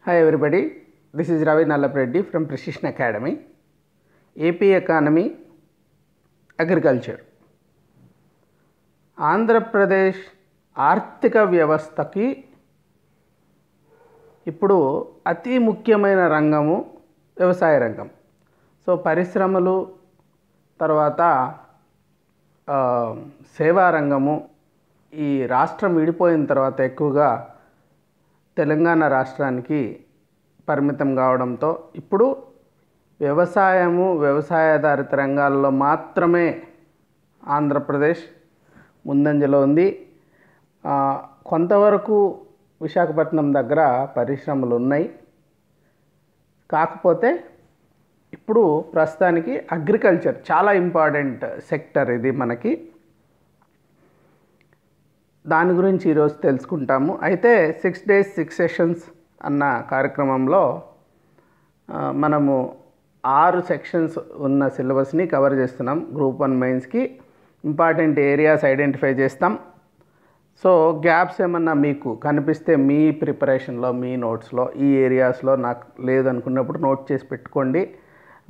Hi everybody, this is Ravi Nallapreddy from Precision Academy. AP Economy, Agriculture. Andhra Pradesh ఆర్థిక వ్యవస్థకి ఇప్పుడు అతి ముఖ్యమైన రంగము వ్యవసాయ రంగం. సో పరిశ్రమలు తర్వాత సేవా రంగము ఈ రాష్ట్రం విడిపోయిన తర్వాత ఎక్కువగా తెలంగాణ రాష్ట్రానికి పరిమితం కావడంతో ఇప్పుడు వ్యవసాయాధారిత రంగాల్లో మాత్రమే ఆంధ్రప్రదేశ్ ముందంజలో ఉంది. కొంతవరకు విశాఖపట్నం దగ్గర పరిశ్రమలు ఉన్నాయి. కాకపోతే ఇప్పుడు ప్రస్తుతానికి అగ్రికల్చర్ చాలా ఇంపార్టెంట్ సెక్టర్. ఇది మనకి దాని గురించి ఈరోజు తెలుసుకుంటాము. అయితే 6 days 6 sessions అన్న కార్యక్రమంలో మనము 6 సెక్షన్స్ ఉన్న సిలబస్ని కవర్ చేస్తున్నాం. గ్రూప్ 1 మెయిన్స్కి ఇంపార్టెంట్ ఏరియాస్ ఐడెంటిఫై చేస్తాం. సో గ్యాప్స్ ఏమన్నా మీకు కనిపిస్తే మీ ప్రిపరేషన్లో మీ నోట్స్లో ఈ ఏరియాస్లో నాకు లేదనుకున్నప్పుడు నోట్ చేసి పెట్టుకోండి.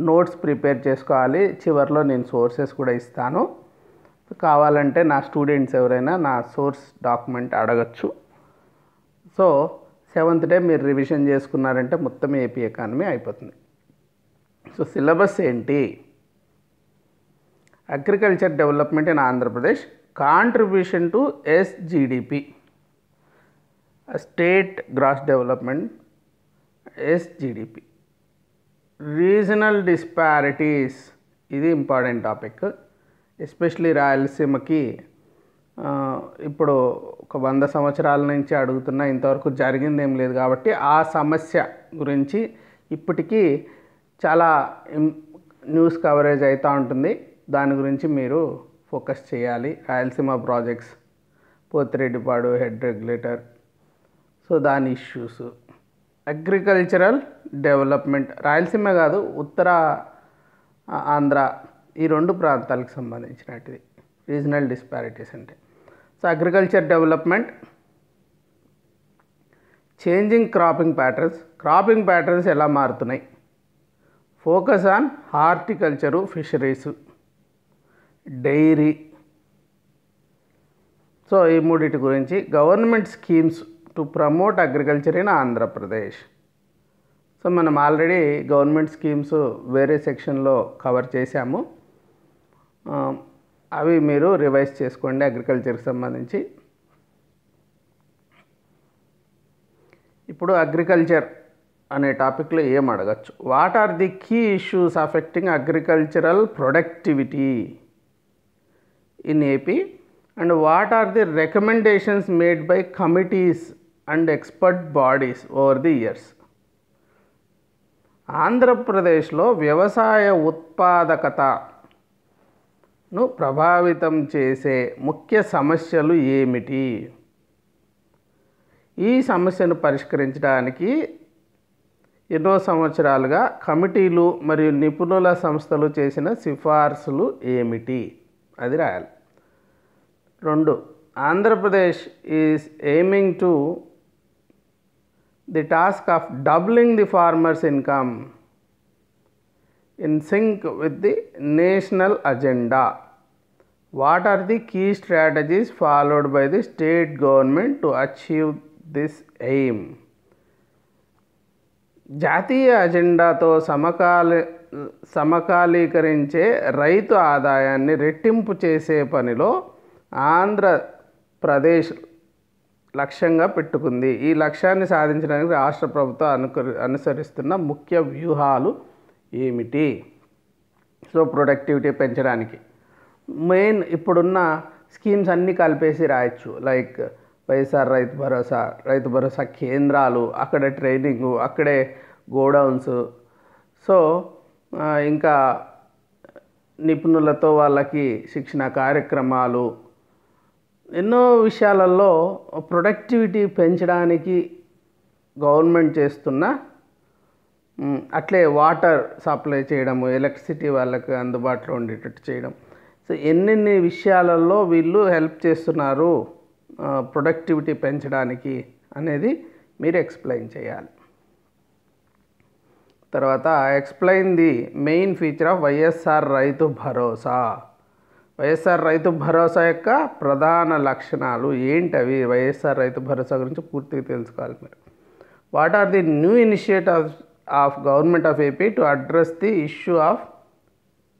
నోట్స్ ప్రిపేర్ చేసుకోవాలి. చివరిలో నేను సోర్సెస్ కూడా ఇస్తాను. కావాలంటే నా స్టూడెంట్స్ ఎవరైనా నా సోర్స్ డాక్యుమెంట్ అడగచ్చు. సో 7th డే మీరు రివిజన్ చేసుకున్నారంటే మొత్తం ఏపీ ఎకానమీ అయిపోతుంది. సో సిలబస్ ఏంటి? Agriculture development in Andhra Pradesh, contribution to SGDP, state gross development, SGDP, regional disparities, ఇది ఇంపార్టెంట్ టాపిక్. ఎస్పెషలీ రాయలసీమకి ఇప్పుడు ఒక 100 సంవత్సరాల నుంచి అడుగుతున్నా, ఇంతవరకు జరిగింది ఏం లేదు కాబట్టి ఆ సమస్య గురించి ఇప్పటికీ చాలా న్యూస్ కవరేజ్ అవుతూ ఉంటుంది. దాని గురించి మీరు ఫోకస్ చేయాలి. Rayalaseema projects, Pothireddypadu head regulator, so దాని ఇష్యూస్, అగ్రికల్చరల్ డెవలప్మెంట్, రాయలసీమ కాదు ఉత్తర ఆంధ్ర ఈ 2 ప్రాంతాలకు సంబంధించినటిది రీజనల్ డిస్పారిటీస్ అంటే. So agriculture development, changing cropping patterns ఎలా మారుతున్నాయి, focus on horticulture, fisheries, dairy. So ఈ మూడింటి గురించి. Government schemes to promote agriculture in Andhra Pradesh. So మనం ఆల్రెడీ గవర్నమెంట్ స్కీమ్స్ వేరే సెక్షన్లో కవర్ చేశాము. అవి మీరు రివైజ్ చేసుకోండి అగ్రికల్చర్కి సంబంధించి. ఇప్పుడు అగ్రికల్చర్ అనే టాపిక్లో ఏం అడగచ్చు? What are the key issues affecting agricultural productivity in AP and what are the recommendations made by committees and expert bodies over the years. ఆంధ్రప్రదేశ్లో వ్యవసాయ ఉత్పాదకతను ప్రభావితం చేసే ముఖ్య సమస్యలు ఏమిటి? ఈ సమస్యను పరిష్కరించడానికి ఎన్నో సంవత్సరాలుగా కమిటీలు మరియు నిపుణుల సంస్థలు చేసిన సిఫార్సులు ఏమిటి? అది రాయాలి. 2, Andhra Pradesh is aiming to the task of doubling the farmers' income in sync with the national agenda. What are the key strategies followed by the state government to achieve this aim? జాతీయ అజెండాతో సమకాలీకరించే రైతు ఆదాయాన్ని రెట్టింపు చేసే పనిలో ఆంధ్రప్రదేశ్ లక్ష్యంగా పెట్టుకుంది. ఈ లక్ష్యాన్ని సాధించడానికి రాష్ట్ర ప్రభుత్వం అనుసరిస్తున్న ముఖ్య వ్యూహాలు ఏమిటి? సో ప్రొడక్టివిటీ పెంచడానికి మెయిన్ ఇప్పుడున్న స్కీమ్స్ అన్నీ కలిపేసి రాయొచ్చు. లైక్ వైఎస్ఆర్ రైతు భరోసా కేంద్రాలు, అక్కడ ట్రైనింగు, అక్కడే గోడౌన్స్, సో ఇంకా నిపుణులతో వాళ్ళకి శిక్షణ కార్యక్రమాలు, ఎన్నో విషయాలలో ప్రొడక్టివిటీ పెంచడానికి గవర్నమెంట్ చేస్తున్న, అట్లే వాటర్ సప్లై చేయడము, ఎలక్ట్రిసిటీ వాళ్ళకి అందుబాటులో ఉండేటట్టు చేయడం. సో ఎన్నెన్ని విషయాలలో వీళ్ళు హెల్ప్ చేస్తున్నారు ప్రొడక్టివిటీ పెంచడానికి అనేది మీరు ఎక్స్ప్లెయిన్ చేయాలి. తర్వాత explain the main feature of YSR Rythu Bharosa. YSR Rythu Bharosa యొక్క ప్రధాన లక్షణాలు ఏంటవి? వైఎస్ఆర్ రైతు భరోసా గురించి పూర్తిగా తెలుసుకోవాలి మీరు. What are the new initiatives of government of AP to address the issue of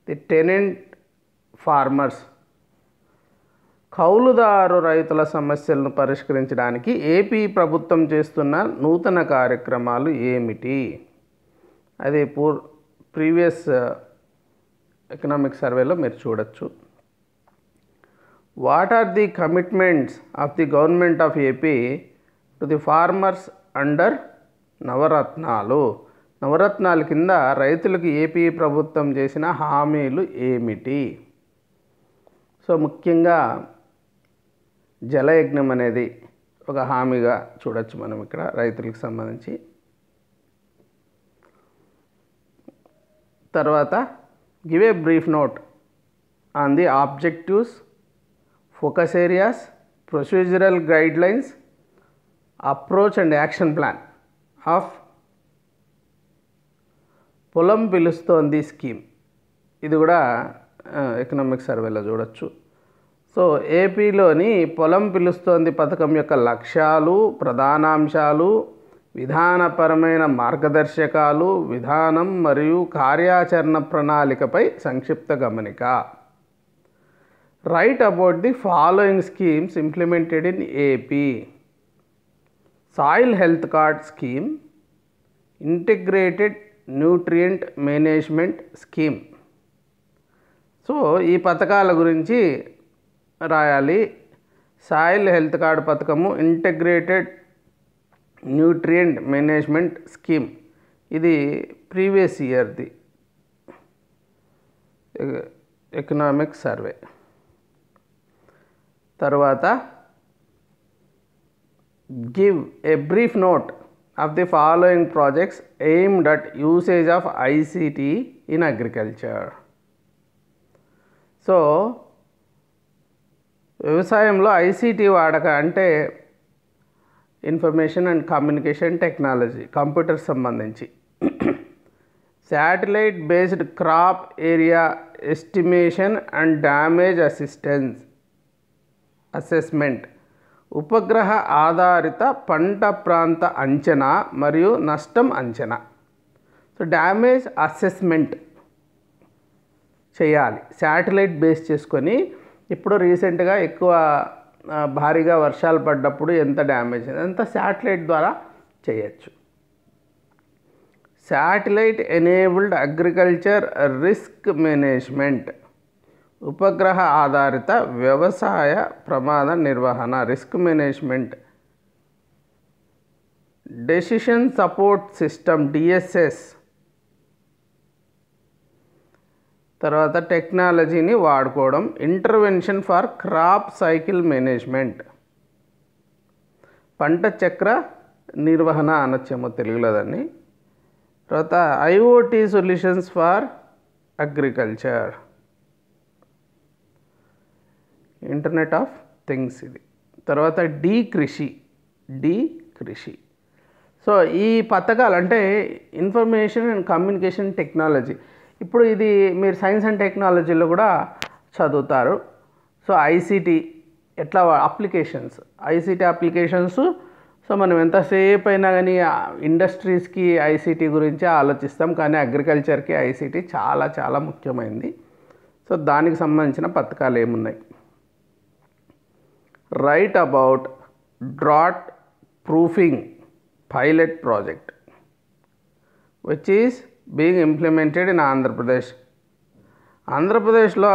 the tenant farmers. కౌలుదారు రైతుల సమస్యలను పరిష్కరించడానికి ఏపీ ప్రభుత్వం చేస్తున్న నూతన కార్యక్రమాలు ఏమిటి? అది ప్రీవియస్ ఎకనామిక్ సర్వేలో మీరు చూడొచ్చు. What are the commitments of the government of AP to the farmers under Navaratnalu. నవరత్నాల కింద రైతులకు ఏపీ ప్రభుత్వం చేసిన హామీలు ఏమిటి? సో ముఖ్యంగా జలయజ్ఞం అనేది ఒక హామీగా చూడొచ్చు మనం ఇక్కడ రైతులకు సంబంధించి. తర్వాత give a brief note on the objectives, focus areas, procedural guidelines, approach and action plan of పొలం పిలుస్తోంది స్కీమ్. ఇది కూడా ఎకనామిక్ సర్వేలో చూడొచ్చు. సో ఏపీలోని పొలం పిలుస్తోంది పథకం యొక్క లక్ష్యాలు, ప్రధానాంశాలు, విధానపరమైన మార్గదర్శకాలు, విధానం మరియు కార్యాచరణ ప్రణాళికపై సంక్షిప్త గమనిక. Write about the following schemes implemented in AP. Soil health card scheme, integrated nutrient management scheme. So ఈ పథకాల గురించి రాయాలి. సాయిల్ హెల్త్ కార్డ్ పథకము, ఇంటిగ్రేటెడ్ న్యూట్రియంట్ మేనేజ్మెంట్ స్కీమ్, ఇది ప్రీవియస్ ఇయర్ది ఎకనామిక్ సర్వే. తర్వాత give a brief note of the following projects aimed at usage of ICT in agriculture. So వ్యవసాయంలో ICT వాడక అంటే information and communication technology, computer సంబంధించి. Satellite based crop area estimation and damage assessment, ఉపగ్రహ ఆధారిత పంట ప్రాంత అంచనా మరియు నష్టం అంచనా. సో డ్యామేజ్ అసెస్మెంట్ చేయాలి శాటిలైట్ బేస్ చేసుకొని. ఇప్పుడు రీసెంట్గా ఎక్కువ భారీగా వర్షాలు పడ్డప్పుడు ఎంత డ్యామేజ్ అంతా శాటిలైట్ ద్వారా చేయొచ్చు. Satellite enabled agriculture risk management, ఉపగ్రహ ఆధారిత వ్యవసాయ ప్రమాద నిర్వహణ, risk management. Decision support system DSS. తర్వాత టెక్నాలజీని వాడుకోవడం, intervention for crop cycle management, పంట చక్ర నిర్వహణ అనొచ్చేమో తెలుగులో దాన్ని. తర్వాత IoT solutions for agriculture, internet of things ఇది. తర్వాత డి కృషి. సో ఈ పథకాలు అంటే ఇన్ఫర్మేషన్ అండ్ కమ్యూనికేషన్ టెక్నాలజీ. ఇప్పుడు ఇది మీరు సైన్స్ అండ్ టెక్నాలజీలో కూడా చదువుతారు. సో ఐసిటి ఎట్లా అప్లికేషన్స్, ఐసిటి అప్లికేషన్స్. సో మనం ఎంతసేపు అయినా కానీ ఇండస్ట్రీస్కి ఐసిటి గురించి ఆలోచిస్తాం, కానీ అగ్రికల్చర్కి ఐసిటి చాలా చాలా ముఖ్యమైనది. సో దానికి సంబంధించిన పథకాలు ఏమున్నాయి? Write about drought proofing pilot project which is being implemented in Andhra Pradesh. ఆంధ్రప్రదేశ్లో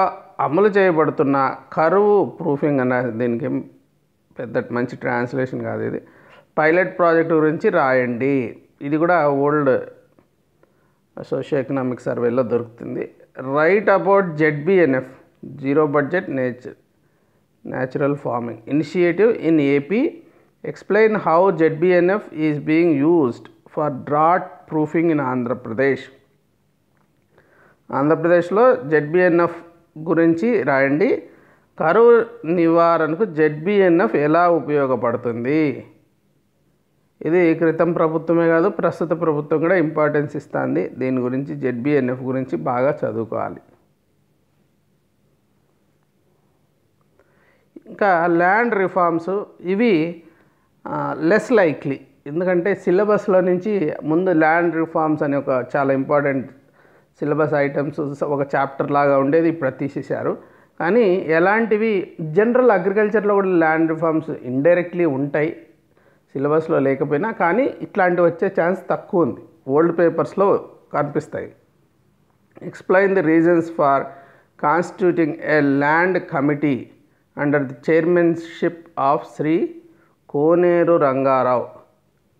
అమలు చేయబడుతున్న కరువు ప్రూఫింగ్ అనే, దీనికి పెద్ద మంచి ట్రాన్స్లేషన్ కాదు ఇది, పైలట్ ప్రాజెక్ట్ గురించి రాయండి. ఇది కూడా ఓల్డ్ సోషియో ఎకనామిక్ సర్వేలో దొరుకుతుంది. Write about ZBNF, zero budget natural farming initiative in AP. Explain how ZBNF is being used for drought proofing in Andhra Pradesh. ఆంధ్రప్రదేశ్లో జెడ్బిఎన్ఎఫ్ గురించి రాయండి. కరువు నివారణకు జెడ్బిఎన్ఎఫ్ ఎలా ఉపయోగపడుతుంది? ఇది క్రితం ప్రభుత్వమే కాదు, ప్రస్తుత ప్రభుత్వం కూడా ఇంపార్టెన్స్ ఇస్తుంది. దీని గురించి జెడ్బిఎన్ఎఫ్ గురించి బాగా చదువుకోవాలి. ఇంకా ల్యాండ్ రిఫార్మ్స్, ఇవి లెస్ లైక్లీ, ఎందుకంటే సిలబస్లో నుంచి ముందు ల్యాండ్ రిఫార్మ్స్ అనే ఒక చాలా ఇంపార్టెంట్ సిలబస్ ఐటమ్స్ ఒక చాప్టర్ లాగా ఉండేది, ఇప్పుడు తీసేశారు. కానీ ఎలాంటివి జనరల్ అగ్రికల్చర్లో కూడా ల్యాండ్ రిఫార్మ్స్ ఇండైరెక్ట్లీ ఉంటాయి, సిలబస్లో లేకపోయినా, కానీ ఇట్లాంటివి వచ్చే ఛాన్స్ తక్కువ ఉంది, ఓల్డ్ పేపర్స్లో కనిపిస్తాయి. Explain the reasons for constituting a land committee under the chairmanship of Shri Koneru Rangarao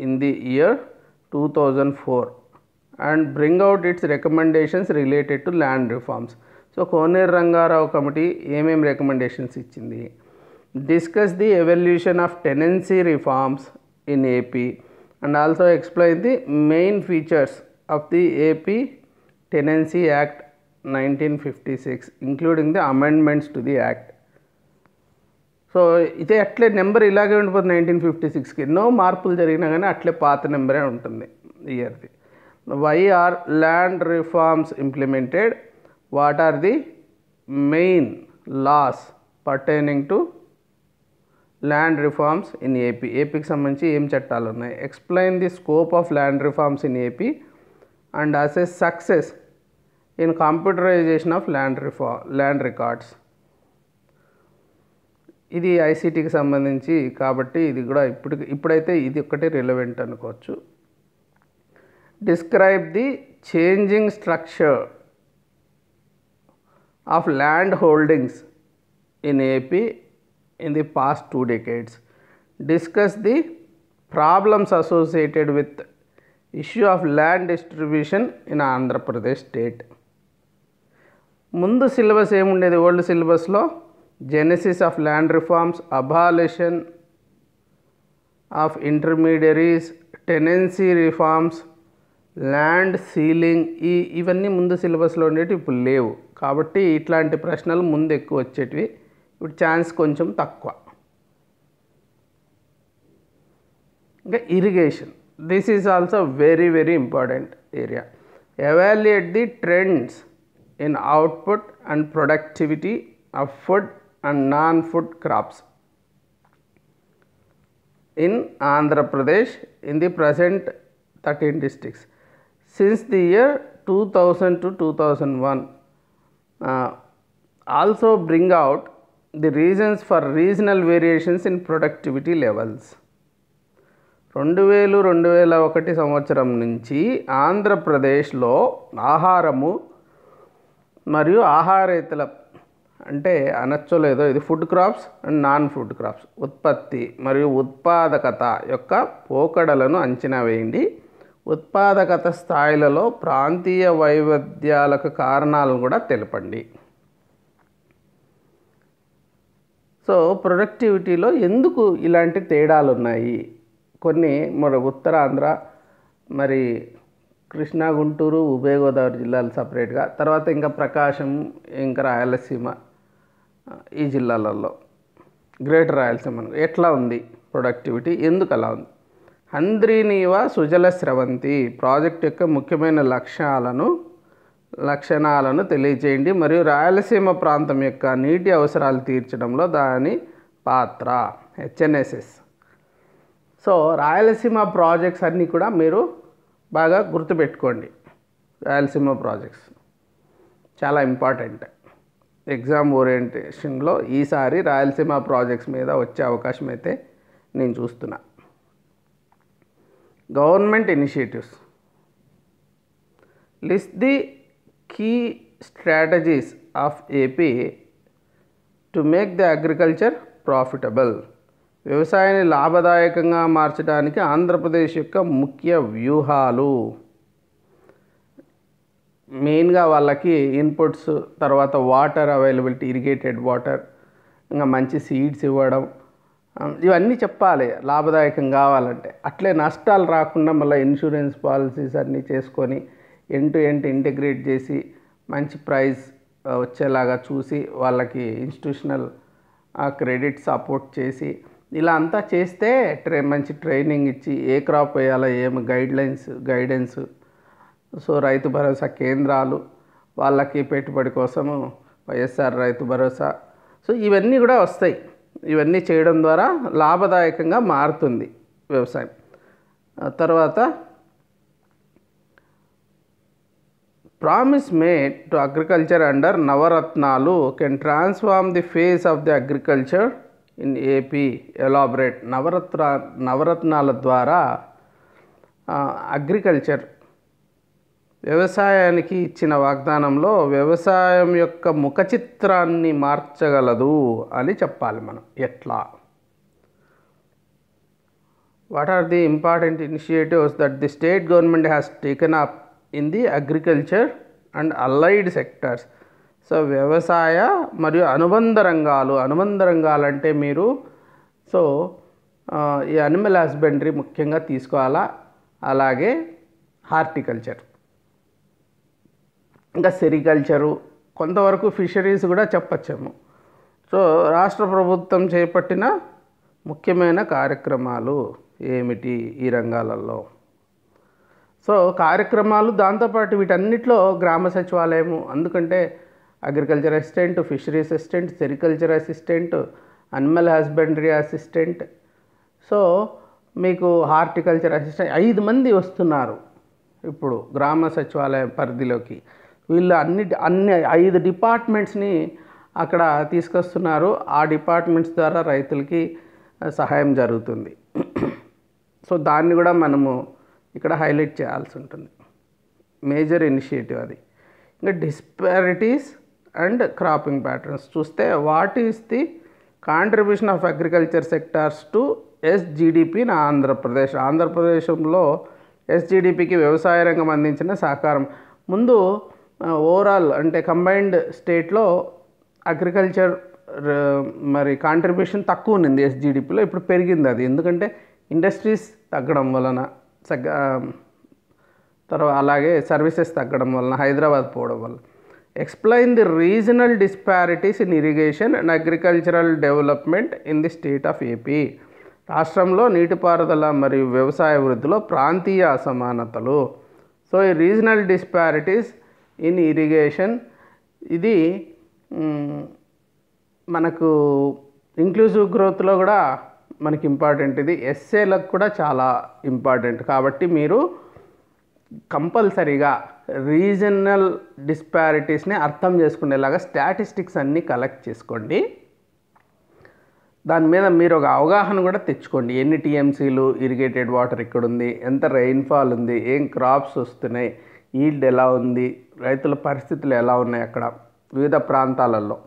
in the year 2004 and bring out its recommendations related to land reforms. So Koneru Rangarao committee ఏమేం రికమెండేషన్స్ ఇచ్చింది? Discuss the evolution of tenancy reforms in AP and also explain the main features of the AP tenancy act 1956 including the amendments to the act. So ఇదే అట్లే number ఇలాగే ఉండిపోతుంది 1956కి, ఎన్నో మార్పులు జరిగినా కానీ అట్లే పాత నెంబరే ఉంటుంది ఇయర్ది. Why are land reforms implemented, what are the main laws pertaining to land reforms in AP, ఏపీకి సంబంధించి ఏం చట్టాలు ఉన్నాయి. Explain the scope of land reforms in AP and assess success in computerisation of land records. ఇది ఐసీటీకి సంబంధించి కాబట్టి ఇది కూడా ఇప్పుడైతే ఇది ఒక్కటే రిలవెంట్ అనుకోవచ్చు. Describe the changing structure of land holdings in AP in the past 2 decades. Discuss the problems associated with issue of land distribution in Andhra Pradesh state. ముందు సిలబస్ ఏముండేది ఓల్డ్ సిలబస్లో? Genesis of land reforms, abolition of intermediaries, tenancy reforms, land ceiling, ఇవన్నీ ముందు సిలబస్లో ఉండేవి, ఇప్పుడు లేవు. కాబట్టి ఇట్లాంటి ప్రశ్నలు ముందు ఎక్కువ వచ్చేటివి, ఇప్పుడు ఛాన్స్ కొంచెం తక్కువ. ఇంకా irrigation, this is also very very important area. Evaluate the trends in output and productivity of food and non-food crops in Andhra Pradesh in the present 13 districts since the year 2000 to 2001. Also bring out the reasons for regional variations in productivity levels. 2000-2001 సంవత్సరం నుంచి ఆంధ్రప్రదేశ్లో ఆహారము మరియు ఆహారేతర అంటే అనొచ్చో లేదో, ఇది food crops and non food crops ఉత్పత్తి మరియు ఉత్పాదకత యొక్క పోకడలను అంచనా వేయండి. ఉత్పాదకత స్థాయిలలో ప్రాంతీయ వైవిధ్యాలకు కారణాలను కూడా తెలపండి. సో ప్రొడక్టివిటీలో ఎందుకు ఇలాంటి తేడాలు ఉన్నాయి? కొన్ని మరి ఉత్తరాంధ్ర, మరి కృష్ణా, గుంటూరు, ఉభయ గోదావరి జిల్లాలు సపరేట్గా, తర్వాత ఇంకా ప్రకాశం, ఇంకా రాయలసీమ, ఈ జిల్లాలలో గ్రేటర్ రాయలసీమ ఎట్లా ఉంది ప్రొడక్టివిటీ, ఎందుకు అలా ఉంది? హంద్రీనీవ సుజల స్రవంతి ప్రాజెక్ట్ యొక్క ముఖ్యమైన లక్షణాలను తెలియజేయండి మరియు రాయలసీమ ప్రాంతం యొక్క నీటి అవసరాలు తీర్చడంలో దాని పాత్ర, హెచ్ఎన్ఎస్ఎస్. సో రాయలసీమ ప్రాజెక్ట్స్ అన్నీ కూడా మీరు బాగా గుర్తుపెట్టుకోండి. రాయలసీమ ప్రాజెక్ట్స్ చాలా ఇంపార్టెంట్. ఎగ్జామ్ ఓరియంటేషన్లో ఈసారి రాయలసీమ ప్రాజెక్ట్స్ మీద వచ్చే అవకాశం అయితే నేను చూస్తున్నా. Government initiatives, list the key strategies of AP to make the agriculture profitable. వ్యవసాయాన్ని లాభదాయకంగా మార్చడానికి ఆంధ్రప్రదేశ్ యొక్క ముఖ్య వ్యూహాలు. మెయిన్గా వాళ్ళకి ఇన్పుట్స్, తర్వాత వాటర్ అవైలబిలిటీ, ఇరిగేటెడ్ వాటర్, ఇంకా మంచి సీడ్స్ ఇవ్వడం, ఇవన్నీ చెప్పాలి లాభదాయకం కావాలంటే. అట్లే నష్టాలు రాకుండా మళ్ళీ ఇన్సూరెన్స్ పాలసీస్ అన్నీ చేసుకొని ఎండ్ టు ఎండ్ ఇంటిగ్రేట్ చేసి మంచి ప్రైస్ వచ్చేలాగా చూసి వాళ్ళకి ఇన్స్టిట్యూషనల్ క్రెడిట్ సపోర్ట్ చేసి ఇలా అంతా చేస్తే మంచి ట్రైనింగ్ ఇచ్చి ఏ క్రాప్ వేయాలో ఏమి గైడెన్స్, సో రైతు భరోసా కేంద్రాలు, వాళ్ళకి పెట్టుబడి కోసము వైఎస్ఆర్ రైతు భరోసా, సో ఇవన్నీ కూడా వస్తాయి. ఇవన్నీ చేయడం ద్వారా లాభదాయకంగా మారుతుంది వ్యవసాయం. తర్వాత promise made to agriculture under Navaratnalu can transform the face of the agriculture in AP. Elaborate. నవరత్నాల ద్వారా అగ్రికల్చర్ వ్యవసాయానికి ఇచ్చిన వాగ్దానంలో వ్యవసాయం యొక్క ముఖ చిత్రాన్ని మార్చగలదు అని చెప్పాలి మనం. ఎట్లా? What are the important initiatives that the state government has taken up in the agriculture and allied sectors. So వ్యవసాయ మరియు అనుబంధ రంగాలు అంటే మీరు ఈ అనిమల్ హస్బెండరీ ముఖ్యంగా తీసుకోవాలా, అలాగే హార్టికల్చర్, ఇంకా సెరికల్చరు, కొంతవరకు ఫిషరీస్ కూడా చెప్పచ్చేమో. సో రాష్ట్ర ప్రభుత్వం చేపట్టిన ముఖ్యమైన కార్యక్రమాలు ఏమిటి ఈ రంగాలలో? సో కార్యక్రమాలు, దాంతోపాటు వీటన్నిటిలో గ్రామ సచివాలయము, ఎందుకంటే agriculture assistant, fisheries assistant, sericulture assistant, animal husbandry assistant, so మీకు హార్టికల్చర్ అసిస్టెంట్ 5 మంది వస్తున్నారు ఇప్పుడు గ్రామ సచివాలయం పరిధిలోకి. వీళ్ళు అన్ని 5 డిపార్ట్మెంట్స్ని అక్కడ తీసుకొస్తున్నారు. ఆ డిపార్ట్మెంట్స్ ద్వారా రైతులకి సహాయం జరుగుతుంది. సో దాన్ని కూడా మనము ఇక్కడ హైలైట్ చేయాల్సి ఉంటుంది. మేజర్ ఇనిషియేటివ్ అది. ఇంకా డిస్పారిటీస్ అండ్ క్రాపింగ్ ప్యాటర్న్స్ చూస్తే, what is the contribution of agriculture sectors to SGDP in Andhra Pradesh. ఆంధ్రప్రదేశ్లో ఎస్జిడిపికి వ్యవసాయ రంగం అందించిన సహకారం. ముందు ఓవరాల్ అంటే కంబైన్డ్ స్టేట్లో అగ్రికల్చర్ మరి కాంట్రిబ్యూషన్ తక్కువ ఉంది ఎస్జిడిపిలో. ఇప్పుడు పెరిగింది అది, ఎందుకంటే ఇండస్ట్రీస్ తగ్గడం వలన, తర్వాత అలాగే సర్వీసెస్ తగ్గడం వలన, హైదరాబాద్ పోవడం వల్ల. Explain the regional disparities in irrigation and agricultural development in the state of AP. రాష్ట్రంలో నీటిపారుదల మరియు వ్యవసాయ వృద్ధిలో ప్రాంతీయ అసమానతలు. సో ఈ రీజనల్ డిస్పారిటీస్ ఇన్ ఇరిగేషన్, ఇది మనకు ఇంక్లూజివ్ గ్రోత్లో కూడా మనకి ఇంపార్టెంట్. ఇది ఎస్ఏలకు కూడా చాలా ఇంపార్టెంట్. కాబట్టి మీరు కంపల్సరీగా రీజనల్ డిస్పారిటీస్ని అర్థం చేసుకునేలాగా స్టాటిస్టిక్స్ అన్నీ కలెక్ట్ చేసుకోండి. దాని మీద మీరు ఒక అవగాహన కూడా తెచ్చుకోండి. ఎన్ని టీఎంసీలు ఇరిగేటెడ్ వాటర్ ఇక్కడ ఉంది, ఎంత రెయిన్ఫాల్ ఉంది, ఏం క్రాప్స్ వస్తున్నాయి, ఈల్డ్ ఎలా ఉంది, రైతుల పరిస్థితులు ఎలా ఉన్నాయి అక్కడ వివిధ ప్రాంతాలలో,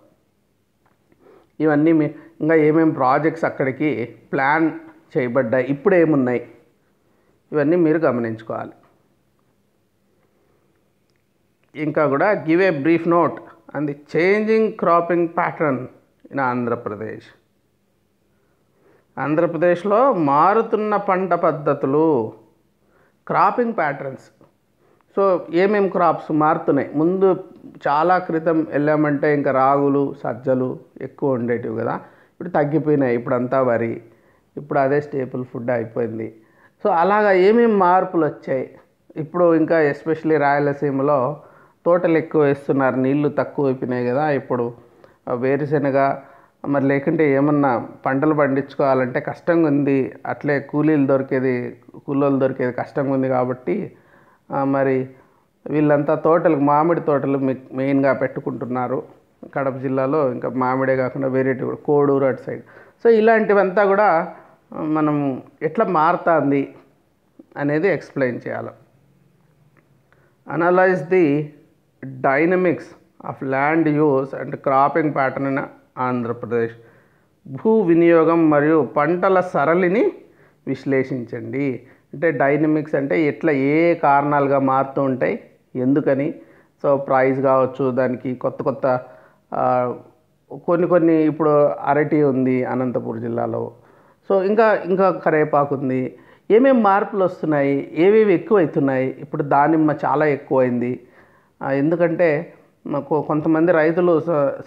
ఇవన్నీ ఇంకా ఏమేమి ప్రాజెక్ట్స్ అక్కడికి ప్లాన్ చేయబడ్డాయి, ఇప్పుడు ఏమున్నాయి, ఇవన్నీ మీరు గమనించుకోవాలి. ఇంకా కూడా give a brief note on the changing cropping pattern in Andhra Pradesh. ఆంధ్రప్రదేశ్లో మారుతున్న పంట పద్ధతులు, క్రాపింగ్ ప్యాటర్న్స్. సో ఏమేమి క్రాప్స్ మారుతున్నాయి. ముందు చాలా క్రితం వెళ్ళామంటే ఇంకా రాగులు, సజ్జలు ఎక్కువ ఉండేటివి కదా, ఇప్పుడు తగ్గిపోయినాయి. ఇప్పుడు అంతా వరి, ఇప్పుడు అదే స్టేపుల్ ఫుడ్ అయిపోయింది. సో అలాగా ఏమేమి మార్పులు వచ్చాయి. ఇప్పుడు ఇంకా ఎస్పెషల్లీ రాయలసీమలో తోటలు ఎక్కువ వేస్తున్నారు, నీళ్లు తక్కువ అయిపోయినాయి కదా. ఇప్పుడు వేరుశెనగ, మరి లేకుంటే ఏమన్నా పంటలు పండించుకోవాలంటే కష్టంగా ఉంది. అట్లే కూలీలు దొరికేది కష్టంగా ఉంది. కాబట్టి మరి వీళ్ళంతా తోటలకు, మామిడి తోటలు మెయిన్గా పెట్టుకుంటున్నారు కడప జిల్లాలో. ఇంకా మామిడే కాకుండా వేరేటి కూడా, కోడూరు అటు సైడ్. సో ఇలాంటివంతా కూడా మనం ఎట్లా మారుతుంది అనేది ఎక్స్ప్లెయిన్ చేయాలి. Analyse the dynamics of land use and cropping pattern in Andhra Pradesh. భూ వినియోగం మరియు పంటల సరళిని విశ్లేషించండి. అంటే డైనమిక్స్ అంటే ఎట్లా, ఏ కారణాలుగా మారుతూ ఉంటాయి, ఎందుకని. సో ప్రైస్ కావచ్చు, దానికి కొత్త కొన్ని ఇప్పుడు అరటి ఉంది అనంతపురం జిల్లాలో. సో ఇంకా కరేపాకు ఉంది. ఏమేమి మార్పులు వస్తున్నాయి, ఏవేవి ఎక్కువ అవుతున్నాయి. ఇప్పుడు దానిమ్మ చాలా ఎక్కువైంది, ఎందుకంటే మాకు కొంతమంది రైతులు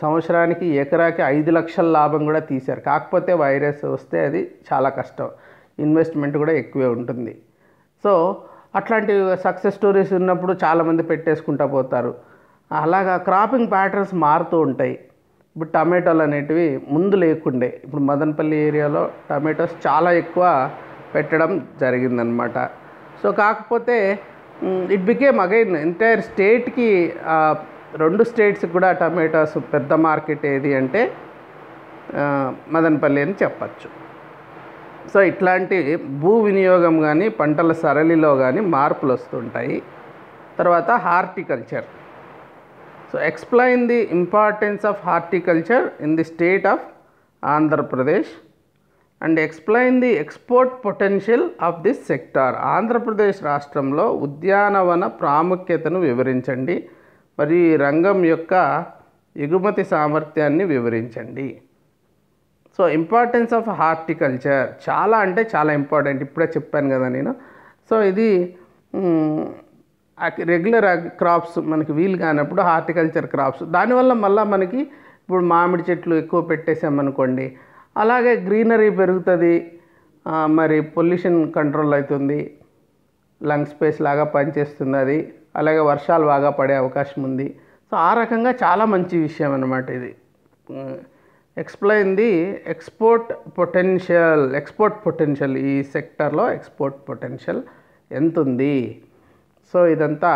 సంవత్సరానికి ఎకరాకి 5 లక్షల లాభం కూడా తీశారు. కాకపోతే వైరస్ వస్తే అది చాలా కష్టం, ఇన్వెస్ట్మెంట్ కూడా ఎక్కువే ఉంటుంది. సో అట్లాంటి సక్సెస్ స్టోరీస్ ఉన్నప్పుడు చాలామంది పెట్టేసుకుంటూ పోతారు. అలాగా క్రాపింగ్ ప్యాటర్న్స్ మారుతూ ఉంటాయి. ఇప్పుడు టమాటోలు అనేటివి ముందు లేకుండే, ఇప్పుడు మదనపల్లి ఏరియాలో టమాటోస్ చాలా ఎక్కువ పెట్టడం జరిగిందనమాట. సో కాకపోతే ఇట్ బికేమ్ అగైన్ ఎంటైర్ స్టేట్కి, 2 స్టేట్స్కి కూడా టమాటోస్ పెద్ద మార్కెట్ ఏది అంటే మదనపల్లి అని చెప్పచ్చు. సో ఇట్లాంటి భూ వినియోగం కానీ పంటల సరళిలో కానీ మార్పులు వస్తుంటాయి. తర్వాత horticulture. So explain the importance of horticulture in the state of Andhra Pradesh and explain the export potential of this sector. Andhra Pradesh రాష్ట్రంలో ఉద్యానవన ప్రాముఖ్యతను వివరించండి మరియు ఈ రంగం యొక్క ఎగుమతి సామర్థ్యాన్ని వివరించండి. సో ఇంపార్టెన్స్ ఆఫ్ హార్టికల్చర్ చాలా అంటే చాలా ఇంపార్టెంట్, ఇప్పుడే చెప్పాను కదా నేను. సో ఇది రెగ్యులర్ క్రాప్స్ మనకి వీలు కానప్పుడు హార్టికల్చర్ క్రాప్స్, దానివల్ల మళ్ళీ మనకి ఇప్పుడు మామిడి చెట్లు ఎక్కువ పెట్టేసామనుకోండి, అలాగే గ్రీనరీ పెరుగుతుంది, మరి పొల్యూషన్ కంట్రోల్ అవుతుంది, లంగ్ స్పేస్ లాగా పనిచేస్తుంది అది, అలాగే వర్షాలు బాగా పడే అవకాశం ఉంది. సో ఆ రకంగా చాలా మంచి విషయం అన్నమాట ఇది. ఎక్స్ప్లెయిన్ ది ఎక్స్పోర్ట్ పొటెన్షియల్, ఈ సెక్టర్లో ఎక్స్పోర్ట్ పొటెన్షియల్ ఎంత ఉంది. సో ఇదంతా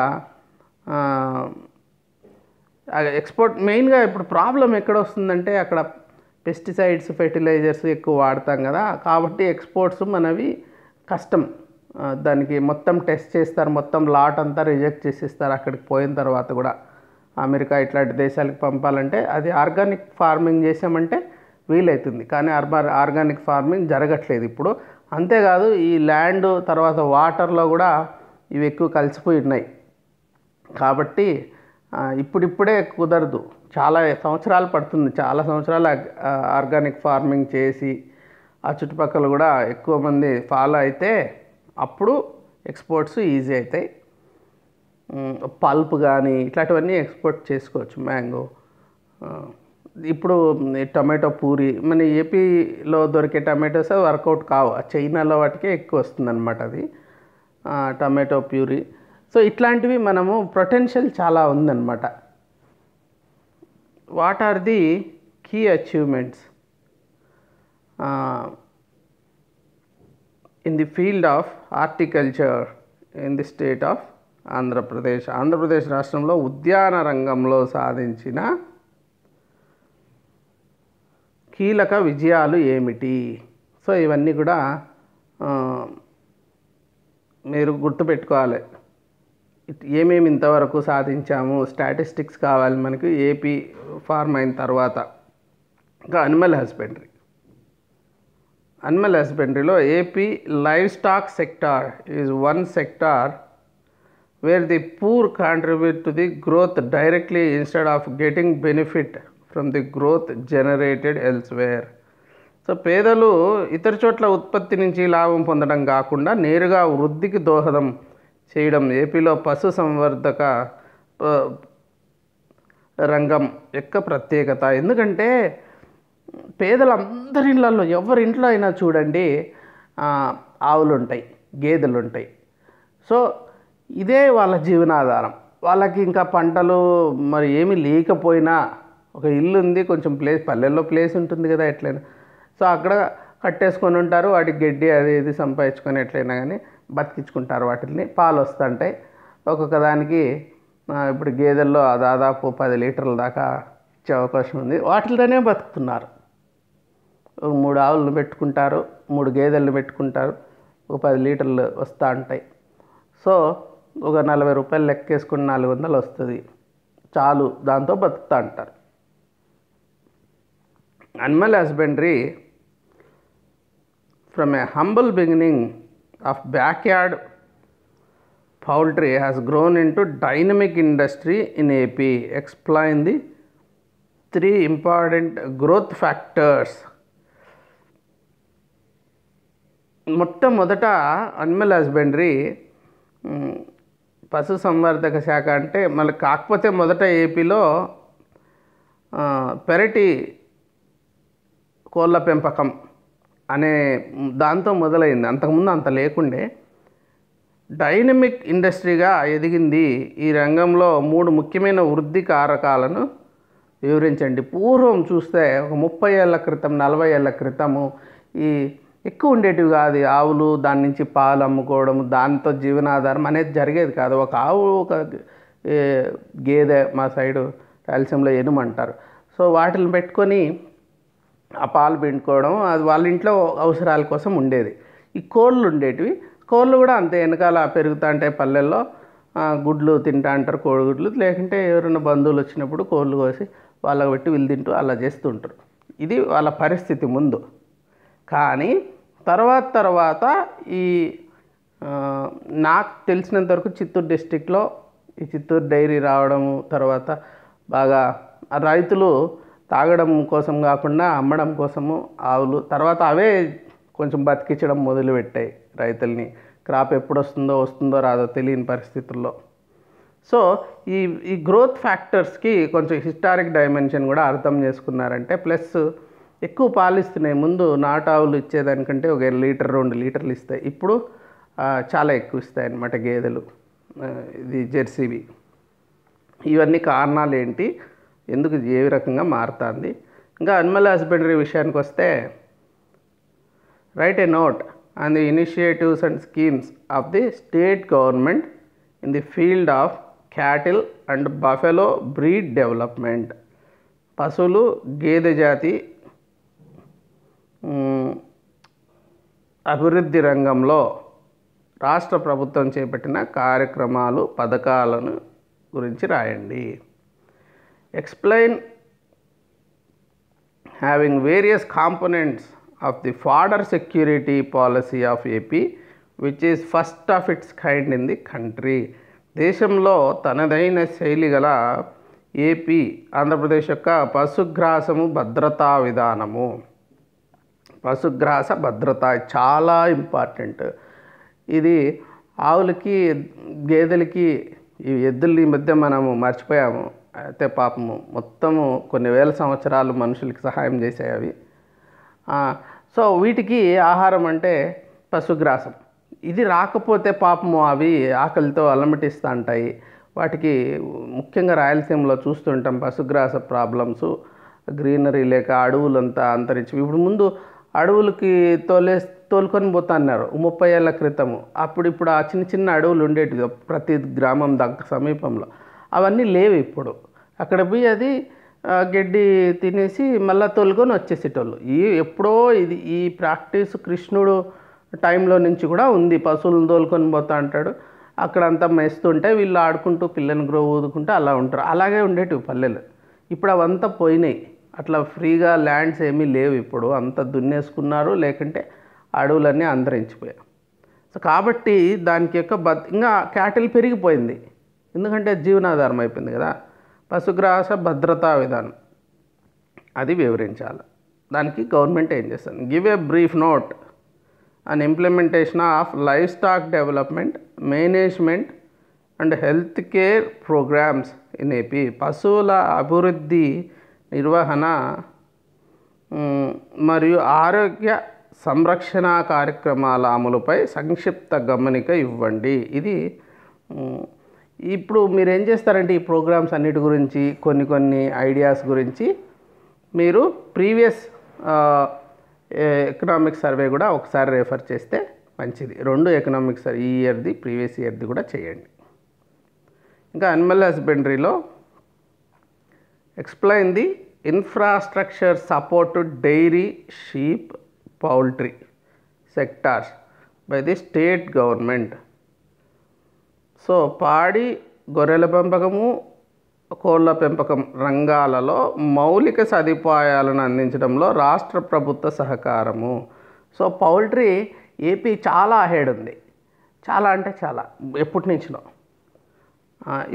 ఎక్స్పోర్ట్ మెయిన్గా ఇప్పుడు ప్రాబ్లం ఎక్కడ వస్తుందంటే అక్కడ పెస్టిసైడ్స్, ఫెర్టిలైజర్స్ ఎక్కువ వాడతాం కదా, కాబట్టి ఎక్స్పోర్ట్స్ మనవి కష్టం. దానికి మొత్తం టెస్ట్ చేస్తారు, మొత్తం లాట్ అంతా రిజెక్ట్ చేసేస్తారు. అక్కడికి పోయిన తర్వాత కూడా అమెరికా ఇట్లాంటి దేశాలకు పంపాలంటే అది ఆర్గానిక్ ఫార్మింగ్ చేసామంటే వీలవుతుంది, కానీ ఆర్గానిక్ ఫార్మింగ్ జరగట్లేదు ఇప్పుడు. అంతేకాదు ఈ ల్యాండ్ తర్వాత వాటర్లో కూడా ఇవి ఎక్కువ కలిసిపోయి ఉన్నాయి కాబట్టి ఇప్పుడిప్పుడే కుదరదు, చాలా సంవత్సరాలు పడుతుంది. చాలా సంవత్సరాలు ఆర్గానిక్ ఫార్మింగ్ చేసి ఆ చుట్టుపక్కల కూడా ఎక్కువ మంది ఫాలో అయితే అప్పుడు ఎక్స్పోర్ట్స్ ఈజీ అవుతాయి. పల్ప్ కానీ ఇట్లాంటివన్నీ ఎక్స్పోర్ట్ చేసుకోవచ్చు. మ్యాంగో, ఇప్పుడు టమాటో పూరి మన ఏపీలో దొరికే టమాటోస్ వర్కౌట్ కావు, చైనాలో వాటికే ఎక్కువ వస్తుందన్నమాట అది టమాటో ప్యూరీ. సో ఇట్లాంటివి మనము పొటెన్షియల్ చాలా ఉందన్నమాట. What are the key achievements in the field of horticulture in the state of Andhra Pradesh? Andhra Pradesh రాష్ట్రంలో ఉద్యాన రంగంలో సాధించిన కీలక విజయాలు ఏమిటి? సో ఇవన్నీ కూడా మీరు గుర్తుపెట్టుకోవాలి. ఏమేమి ఇంతవరకు సాధించాము, స్టాటిస్టిక్స్ కావాలి మనకి ఏపీ ఫార్మ్ అయిన తర్వాత. ఇంకా అనిమల్ హస్బెండరీలో AP livestock sector is one sector where the poor contribute to the growth directly instead of getting benefit from the growth generated elsewhere. So పేదలు ఇతర చోట్ల ఉత్పత్తి నుంచి లాభం పొందడం కాకుండా నేరుగా వృద్ధికి దోహదం చేయడం ఏపీలో పశు సంవర్ధక రంగం యొక్క ప్రత్యేకత. ఎందుకంటే పేదలందరి ఇళ్ళల్లో ఎవరింట్లో అయినా చూడండి ఆవులు ఉంటాయి, గేదెలు ఉంటాయి. సో ఇదే వాళ్ళ జీవనాధారం. వాళ్ళకి ఇంకా పంటలు మరి ఏమీ లేకపోయినా ఒక ఇల్లు ఉంది, కొంచెం ప్లేస్, పల్లెల్లో ప్లేస్ ఉంటుంది కదా ఎట్లయినా, సో అక్కడ కట్టేసుకొని ఉంటారు. వాటికి గడ్డి అది ఇది సంపాదించుకొని ఎట్లయినా కానీ బతికించుకుంటారు. వాటిని పాలు వస్తుంటాయి ఒక్కొక్క దానికి. ఇప్పుడు గేదెల్లో దాదాపు 10 లీటర్ల దాకా ఇచ్చే అవకాశం ఉంది. వాటితోనే బతుకుతున్నారు. 3 ఆవులను పెట్టుకుంటారు, 3 గేదెలను పెట్టుకుంటారు, ఒక 10 లీటర్లు వస్తూ ఉంటాయి. సో ఒక 40 రూపాయలు లెక్కేసుకుని 400 వస్తుంది, చాలు, దాంతో బతుకుతూ అంటారు. Animal husbandry from a humble beginning of backyard poultry has grown in to dynamic industry in AP. Explain the 3 important growth factors. మొట్టమొదట అనిమల్ హస్బెండరీ పశుసంవర్ధక శాఖ అంటే మళ్ళీ కాకపోతే మొదట ఏపీలో పెరటి కోళ్ళ పెంపకం అనే దాంతో మొదలైంది. అంతకుముందు అంత లేకుండే. డైనమిక్ ఇండస్ట్రీగా ఎదిగింది. ఈ రంగంలో 3 ముఖ్యమైన వృద్ధి కారకాలను వివరించండి. పూర్వం చూస్తే ఒక 30 ఏళ్ల క్రితం 40 ఏళ్ల క్రితము ఈ ఎక్కువ ఉండేటివి కాదు. ఆవులు, దాని నుంచి పాలు అమ్ముకోవడం, దాంతో జీవనాధారం అనేది జరిగేది కాదు. ఒక ఆవు, ఒక గేదె, మా సైడు రాయలసీమలో ఎనుమంటారు. సో వాటిని పెట్టుకొని ఆ పాలు పిండుకోవడం, అది వాళ్ళ ఇంట్లో అవసరాల కోసం ఉండేది. ఈ కోళ్ళు ఉండేటివి. కోళ్ళు కూడా అంతే, వెనకాల పెరుగుతూ ఉంటాయి పల్లెల్లో. గుడ్లు తింటా అంటారు, కోడిగుడ్లు. లేకుంటే ఎవరైనా బంధువులు వచ్చినప్పుడు కోళ్ళు కోసి వాళ్ళకి పెట్టి వీళ్ళు తింటూ అలా చేస్తుంటారు. ఇది వాళ్ళ పరిస్థితి ముందు. కానీ తర్వాత ఈ నాకు తెలిసినంతవరకు చిత్తూరు డిస్టిక్లో ఈ చిత్తూరు డైరీ రావడము, తర్వాత బాగా రైతులు తాగడం కోసం కాకుండా అమ్మడం కోసము ఆవులు, తర్వాత అవే కొంచెం బతికించడం మొదలుపెట్టాయి రైతుల్ని. క్రాప్ ఎప్పుడు వస్తుందో రాదో తెలియని పరిస్థితుల్లో. సో ఈ గ్రోత్ ఫ్యాక్టర్స్కి కొంచెం హిస్టారిక్ డైమెన్షన్ కూడా అర్థం చేసుకున్నారంటే, ప్లస్ ఎక్కువ పాలు ఇస్తున్నాయి. ముందు నాటావులు ఇచ్చేదానికంటే 1 లీటర్ 2 లీటర్లు ఇస్తాయి. ఇప్పుడు చాలా ఎక్కువ ఇస్తాయి అన్నమాట గేదెలు, ఇది జెర్సీవి. ఇవన్నీ కారణాలు ఏంటి, ఎందుకు ఏ రకంగా మారుతుంది. ఇంకా అనిమల్ హస్బెండరీ విషయానికి వస్తే, right a note on the initiatives and schemes of the state government in the field of cattle and buffalo breed development. పశువులు, గేదె జాతి అభివృద్ధి రంగంలో రాష్ట్ర ప్రభుత్వం చేపట్టిన కార్యక్రమాలు, పథకాలను గురించి రాయండి. Explain having various components of the fodder security policy of AP which is first of it's kind in the country. దేశంలో తనదైన శైలి గల ఏపీ, ఆంధ్రప్రదేశ్ యొక్క పశుగ్రాసము భద్రతా విధానము. పశుగ్రాస భద్రత చాలా ఇంపార్టెంట్. ఇది ఆవులకి, గేదెలకి, ఈ ఎద్దుల ఈ మధ్య మనము మర్చిపోయాము. అయితే పాపము మొత్తము కొన్ని వేల సంవత్సరాలు మనుషులకి సహాయం చేసాయి అవి. సో వీటికి ఆహారం అంటే పశుగ్రాసం. ఇది రాకపోతే పాపము అవి ఆకలితో అల్లమటిస్తూ ఉంటాయి. వాటికి ముఖ్యంగా రాయలసీమలో చూస్తుంటాం పశుగ్రాస ప్రాబ్లమ్స్. గ్రీనరీ లేక అడవులంతా అంతరించి, ఇప్పుడు ముందు అడవులకి తోలుకొని పోతున్నారు 30 ఏళ్ల క్రితము. ఇప్పుడు ఆ చిన్న అడవులు ఉండేటివి ప్రతి గ్రామం దగ్గర సమీపంలో. అవన్నీ లేవు ఇప్పుడు. అక్కడ పోయి అది గడ్డి తినేసి మళ్ళీ తోలుకొని వచ్చేసేటోళ్ళు. ఎప్పుడో ఈ ప్రాక్టీస్ కృష్ణుడు టైంలో నుంచి కూడా ఉంది. పశువులను తోలుకొని పోతూ అంటాడు, అక్కడంతా మేస్తుంటే వీళ్ళు ఆడుకుంటూ పిల్లని ఊదుకుంటూ అలా ఉంటారు. అలాగే ఉండేటివి పల్లెలు. ఇప్పుడు అవంతా పోయినాయి. అట్లా ఫ్రీగా ల్యాండ్స్ ఏమీ లేవు ఇప్పుడు. అంతా దున్నేసుకున్నారు, లేకుంటే అడవులన్నీ అంతరించిపోయాయి. సో కాబట్టి దానికి యొక్క ఇంకా క్యాటిల్ పెరిగిపోయింది, ఎందుకంటే జీవనాధారం అయిపోయింది కదా. పశుగ్రాస భద్రతా విధానం అది వివరించాలి. దానికి గవర్నమెంట్ ఏం చేస్తుంది, give a brief note and implementation of livestock development, management and health care programmes in AP. పశువుల అభివృద్ధి, నిర్వహణ మరియు ఆరోగ్య సంరక్షణ కార్యక్రమాల అమలుపై సంక్షిప్త గమనిక ఇవ్వండి. ఇది ఇప్పుడు మీరు ఏం చేస్తారంటే, ఈ ప్రోగ్రామ్స్ అన్నిటి గురించి కొన్ని ఐడియాస్ గురించి మీరు ప్రీవియస్ ఎకనామిక్ సర్వే కూడా ఒకసారి రెఫర్ చేస్తే మంచిది. 2 ఎకనామిక్ సర్వే, ఈ ఇయర్ది ప్రీవియస్ ఇయర్ది కూడా చేయండి. ఇంకా అనిమల్ హస్బెండరీలో explain the infrastructure support to dairy, sheep, poultry sectors by the state government. So పాడి, గొర్రెల పెంపకము, కోళ్ళ పెంపకం రంగాలలో మౌలిక సదుపాయాలను అందించడంలో రాష్ట్ర ప్రభుత్వ సహకారము. సో పౌల్ట్రీ ఏపీ చాలా అహెడ్ ఉంది. చాలా అంటే చాలా, ఎప్పటి నుంచినో.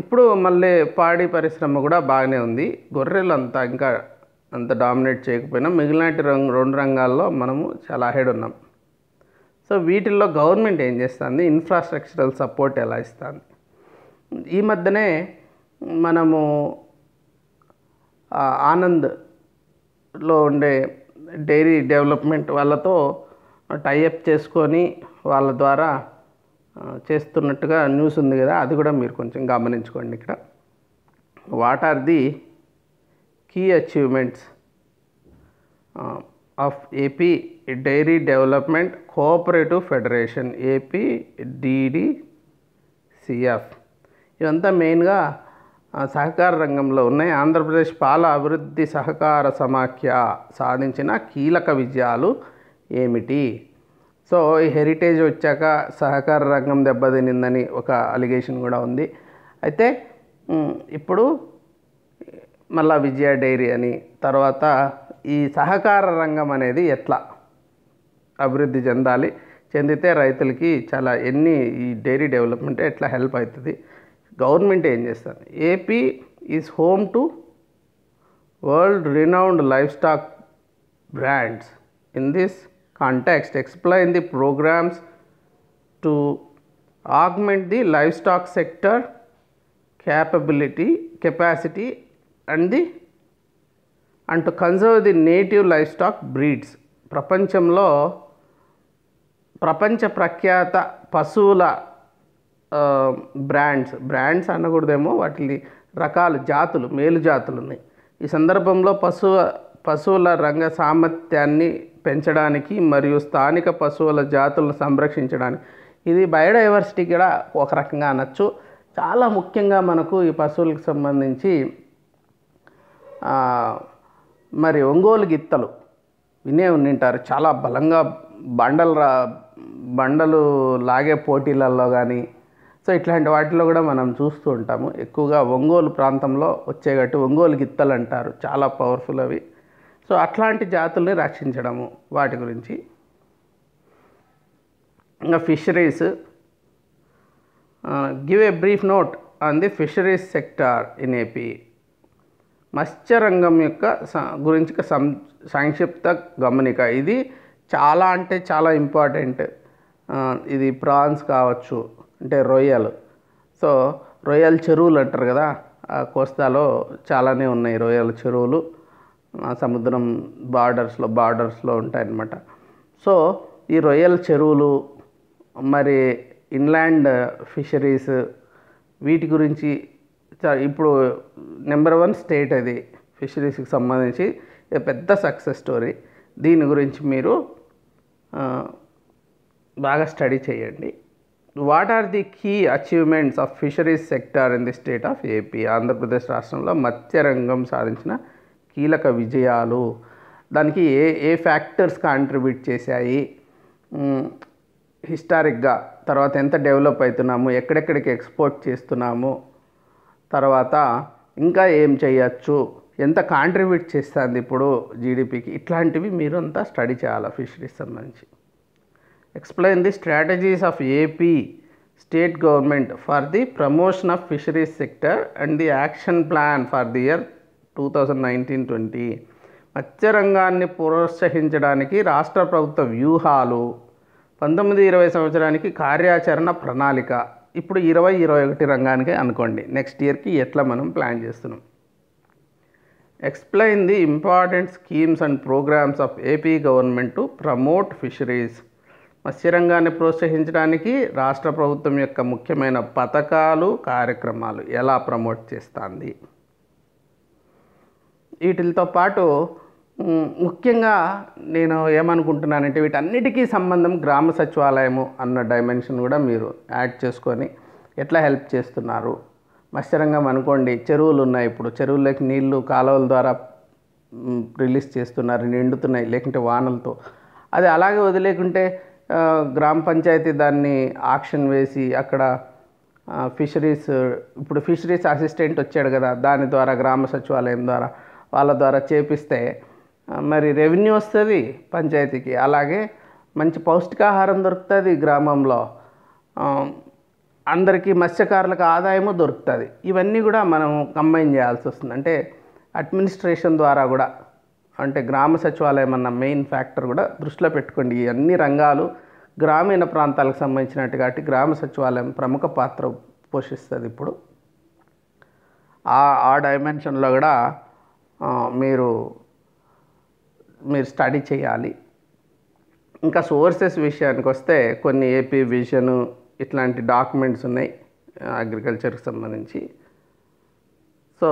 ఇప్పుడు మళ్ళీ పాడి పరిశ్రమ కూడా బాగానే ఉంది. గొర్రెలు ఇంకా అంత డామినేట్ చేయకపోయినా మిగిలిన 2 రంగాల్లో మనము చాలా అహెడ్ ఉన్నాం. సో వీటిల్లో గవర్నమెంట్ ఏం చేస్తుంది, ఇన్ఫ్రాస్ట్రక్చరల్ సపోర్ట్ ఎలా ఇస్తుంది. ఈ మధ్యనే మనము ఆనంద్లో ఉండే డైరీ డెవలప్మెంట్ వాళ్ళతో టైఅప్ చేసుకొని వాళ్ళ ద్వారా చేస్తున్నట్టుగా న్యూస్ ఉంది కదా, అది కూడా మీరు కొంచెం గమనించుకోండి. ఇక్కడ what are the key achievements of AP dairy development cooperative federation APDDCF. ఇవంతా మెయిన్గా సహకార రంగంలో ఉన్నాయి. ఆంధ్రప్రదేశ్ పాల అభివృద్ధి సహకార సమాఖ్య సాధించిన కీలక విజయాలు ఏమిటి? సో ఈ హెరిటేజ్ వచ్చాక సహకార రంగం దెబ్బతినిందని ఒక అలిగేషన్ కూడా ఉంది. అయితే ఇప్పుడు మళ్ళా విజయ డైరీ అని, తర్వాత ఈ సహకార రంగం అనేది ఎట్లా అభివృద్ధి చెందితే రైతులకి చాలా ఈ డైరీ డెవలప్మెంట్ ఎట్లా హెల్ప్ అవుతుంది, గవర్నమెంట్ ఏం చేస్తుంది? AP is home to world renowned life stock brands. In this context, explain the programs to augment the livestock sector capacity and to conserve the native livestock breeds. ప్రపంచంలో ప్రపంచ ప్రఖ్యాత పశువుల brands అనకూడదేమో, వాటి రకాలు జాతులు మేలు జాతులు ఉన్నాయి. ఈ సందర్భంలో పశువుల రంగ సామర్థ్యాన్ని పెంచడానికి మరియు స్థానిక పశువుల జాతులను సంరక్షించడానికి, ఇది బయోడైవర్సిటీ కూడా ఒక రకంగా అనొచ్చు. చాలా ముఖ్యంగా మనకు ఈ పశువులకు సంబంధించి మరి ఒంగోలు గిత్తలు వినే ఉండింటారు. చాలా బలంగా బండలు లాగే పోటీలలో కానీ, సో ఇట్లాంటి వాటిలో కూడా మనం చూస్తూ ఉంటాము. ఎక్కువగా ఒంగోలు ప్రాంతంలో వచ్చేగట్టు ఒంగోలు గిత్తలు అంటారు, చాలా పవర్ఫుల్ అవి. సో అట్లాంటి జాతుల్ని రక్షించడము, వాటి గురించి. ఇంకా fisheries, give a brief note on the fisheries sector in AP. మత్స్యరంగం యొక్క గురించి సంక్షిప్త గమనిక. ఇది చాలా చాలా ఇంపార్టెంట్. ఇది ప్రాన్స్ కావచ్చు, అంటే రొయ్యలు. సో రొయ్యల చెరువులు అంటారు కదా, కోస్తాలో చాలానే ఉన్నాయి రొయ్యల చెరువులు. సముద్రం బార్డర్స్లో ఉంటాయన్నమాట. సో ఈ రొయ్యల చెరువులు, మరి ఇన్లాండ్ ఫిషరీస్, వీటి గురించి ఇప్పుడు నెంబర్ 1 స్టేట్ అది ఫిషరీస్కి సంబంధించి. పెద్ద సక్సెస్ స్టోరీ. దీని గురించి మీరు బాగా స్టడీ చేయండి. What are the key achievements of fisheries sector in the state of AP? Andhra Pradesh రాష్ట్రంలో మత్స్యరంగం సాధించిన కీలక విజయాలు. దానికి ఏ ఫ్యాక్టర్స్ కాంట్రిబ్యూట్ చేశాయి, హిస్టారిక్గా, తర్వాత ఎంత డెవలప్ అవుతున్నాము, ఎక్కడెక్కడికి ఎక్స్పోర్ట్ చేస్తున్నాము, తర్వాత ఇంకా ఏం చేయొచ్చు, ఎంత కాంట్రిబ్యూట్ చేస్తుంది ఇప్పుడు జీడిపికి, ఇట్లాంటివి మీరు అంతా స్టడీ చేయాలి ఫిషరీస్ సంబంధించి. Explain the strategies of AP state government for the promotion of fisheries sector and the action plan for the year 2019-20. మత్స్యరంగాన్ని ప్రోత్సహించడానికి రాష్ట్ర ప్రభుత్వ వ్యూహాలు, 19-20 సంవత్సరానికి కార్యాచరణ ప్రణాళిక. ఇప్పుడు 20-21 రంగానికి అనుకోండి, నెక్స్ట్ ఇయర్కి ఎట్లా మనం ప్లాన్ చేస్తున్నాం. Explain the important schemes and programmes of AP government to promote fisheries. మత్స్యరంగాన్ని ప్రోత్సహించడానికి రాష్ట్ర ప్రభుత్వం యొక్క ముఖ్యమైన పథకాలు, కార్యక్రమాలు ఎలా ప్రమోట్ చేస్తుంది. వీటితో పాటు ముఖ్యంగా నేను ఏమనుకుంటున్నానంటే, వీటన్నిటికీ సంబంధం గ్రామ సచివాలయము అన్న డైమెన్షన్ కూడా మీరు యాడ్ చేసుకొని ఎట్లా హెల్ప్ చేస్తున్నారు. మత్స్యరంగం అనుకోండి, చెరువులు ఉన్నాయి, ఇప్పుడు చెరువుల్లోకి నీళ్లు కాలువల ద్వారా రిలీజ్ చేస్తున్నారు, నిండుతున్నాయి లేకుంటే వానలతో. అది అలాగే వదిలేకుంటే గ్రామ పంచాయతీ దాన్ని ఆక్షన్ వేసి అక్కడ ఫిషరీస్, ఇప్పుడు ఫిషరీస్ అసిస్టెంట్ వచ్చాడు కదా, దాని ద్వారా గ్రామ సచివాలయం ద్వారా వాళ్ళ ద్వారా చేపిస్తే మరి రెవెన్యూ వస్తుంది పంచాయతీకి, అలాగే మంచి పౌష్టికాహారం దొరుకుతుంది గ్రామంలో, అందరికీ మత్స్యకారులకు ఆదాయము దొరుకుతుంది. ఇవన్నీ కూడా మనం కంబైన్ చేయాల్సి వస్తుంది. అంటే అడ్మినిస్ట్రేషన్ ద్వారా కూడా, అంటే గ్రామ సచివాలయం అన్న మెయిన్ ఫ్యాక్టర్ కూడా దృష్టిలో పెట్టుకోండి. ఈ అన్ని రంగాలు గ్రామీణ ప్రాంతాలకు సంబంధించినట్టు కాబట్టి గ్రామ సచివాలయం ప్రముఖ పాత్ర పోషిస్తుంది. ఇప్పుడు ఆ డైమెన్షన్లో కూడా మీరు స్టడీ చేయాలి. ఇంకా సోర్సెస్ విషయానికి వస్తే కొన్ని ఏపీ విజను ఇట్లాంటి డాక్యుమెంట్స్ ఉన్నాయి అగ్రికల్చర్కి సంబంధించి. సో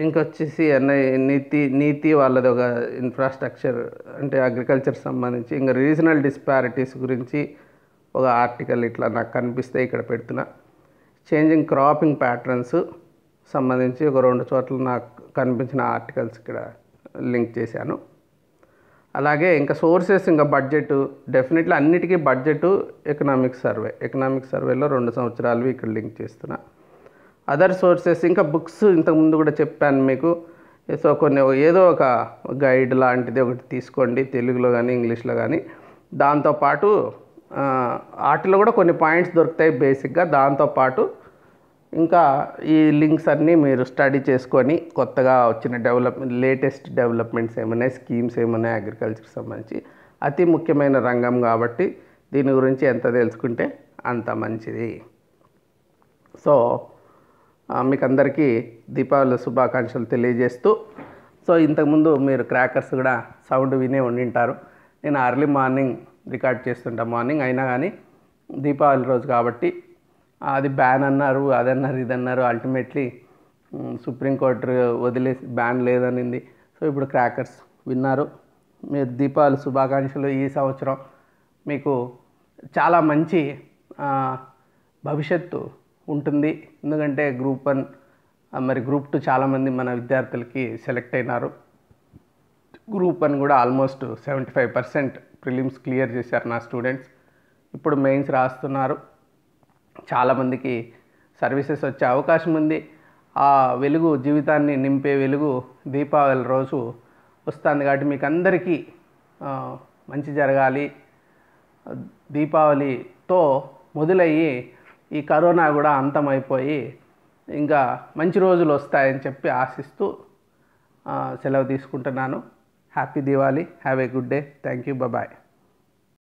ఇంకొచ్చేసి నీతి వాళ్ళది ఒక ఇన్ఫ్రాస్ట్రక్చర్ అంటే అగ్రికల్చర్ సంబంధించి, ఇంకా రీజనల్ డిస్పారిటీస్ గురించి ఒక ఆర్టికల్ ఇట్లా నాకు కనిపిస్తే ఇక్కడ పెడుతున్నా. చేంజింగ్ క్రాపింగ్ ప్యాటర్న్స్ సంబంధించి ఒక 2 చోట్ల నాకు కనిపించిన ఆర్టికల్స్ ఇక్కడ లింక్ చేశాను. అలాగే ఇంకా సోర్సెస్, ఇంకా బడ్జెట్, డెఫినెట్లీ అన్నిటికీ బడ్జెట్, ఎకనామిక్ సర్వేలో 2 సంవత్సరాలు ఇక్కడ లింక్ చేస్తున్నా. అదర్ సోర్సెస్ ఇంకా బుక్స్ ఇంతకుముందు కూడా చెప్పాను మీకు. సో కొన్ని ఏదో ఒక గైడ్ లాంటిది ఒకటి తీసుకోండి, తెలుగులో కానీ ఇంగ్లీష్లో కానీ. దాంతోపాటు వాటిలో కూడా కొన్ని పాయింట్స్ దొరుకుతాయి బేసిక్గా. దాంతోపాటు ఇంకా ఈ లింక్స్ అన్నీ మీరు స్టడీ చేసుకొని కొత్తగా వచ్చిన లేటెస్ట్ డెవలప్మెంట్స్ ఏమన్నాయి, స్కీమ్స్ ఏమన్నాయి అగ్రికల్చర్కి సంబంధించి. అతి ముఖ్యమైన రంగం కాబట్టి దీని గురించి ఎంత తెలుసుకుంటే అంత మంచిది. సో మీకు అందరికీ దీపావళి శుభాకాంక్షలు తెలియజేస్తూ, సో ఇంతకుముందు మీరు క్రాకర్స్ కూడా సౌండ్ వినే ఉండింటారు. నేను అర్లీ మార్నింగ్ రికార్డ్ చేస్తుంటా, మార్నింగ్ అయినా కానీ దీపావళి రోజు కాబట్టి అది బ్యాన్ అన్నారు, అదన్నారు, ఇదన్నారు. అల్టిమేట్లీ సుప్రీంకోర్టు వదిలేసి బ్యాన్ లేదనింది. సో ఇప్పుడు క్రాకర్స్ విన్నారు. మీరు దీపావళి శుభాకాంక్షలు. ఈ సంవత్సరం మీకు చాలా మంచి భవిష్యత్తు ఉంటుంది. ఎందుకంటే గ్రూప్ 1 మరి గ్రూప్ 2 చాలామంది మన విద్యార్థులకి సెలెక్ట్ అయినారు. గ్రూప్ 1 కూడా ఆల్మోస్ట్ 75% ప్రిలిమ్స్ క్లియర్ చేశారు నా స్టూడెంట్స్. ఇప్పుడు మెయిన్స్ రాస్తున్నారు. చాలామందికి సర్వీసెస్ వచ్చే అవకాశం ఉంది. ఆ వెలుగు, జీవితాన్ని నింపే వెలుగు దీపావళి రోజు వస్తుంది కాబట్టి మీకు అందరికీ మంచి జరగాలి. దీపావళితో మొదలయ్యి ఈ కరోనా కూడా అంతమైపోయి ఇంకా మంచి రోజులు వస్తాయని చెప్పి ఆశిస్తూ సెలవు తీసుకుంటున్నాను. Happy Diwali. Have a good day. Thank you. Bye.